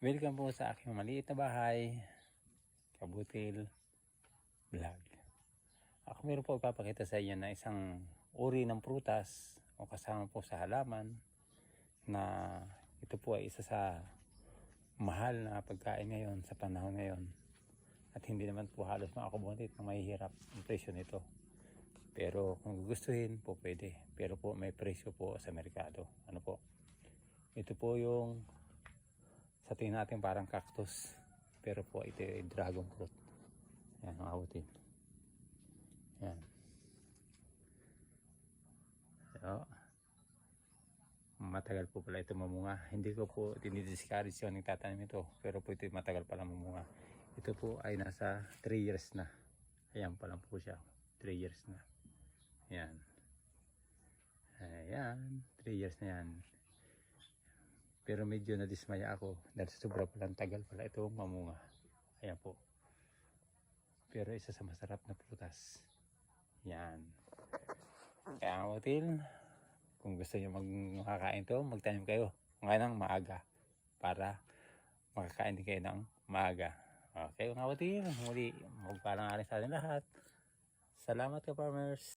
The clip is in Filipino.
Welcome po sa aking maliit na bahay, Kabutil Vlog. Ako meron po ipapakita sa inyo na isang uri ng prutas o kasama po sa halaman na ito po ay isa sa mahal na pagkain ngayon sa panahon ngayon. At hindi naman po halos makakabuntit na mahihirap ang presyo nito. Pero kung gustuhin po pwede. Pero po may presyo po sa merkado. Ano po? Ito po yung sa tingin natin parang cactus, pero po ito ay dragon fruit. Yan, ang abutin. Yan. So, matagal po pala ito mamunga. Hindi ko po dinidiscourage yung nagtatanim ito, pero po ito matagal pala mamunga. Ito po ay nasa 3 years na. Ayan pa lang po siya. 3 years na. Yan. Ayan. 3 years na yan. Pero medyo nadismaya ako dahil sobra palang tagal pala ito mamunga. Ayan po. Pero isa sa masarap na prutas. Yan. Kaya Kabutil, kung gusto nyo makakain ito, magtanim kayo ngayon ng maaga para makakain din kayo ng maaga. Okay, Kabutil, muli magpaalam sa atin lahat. Salamat ka, farmers.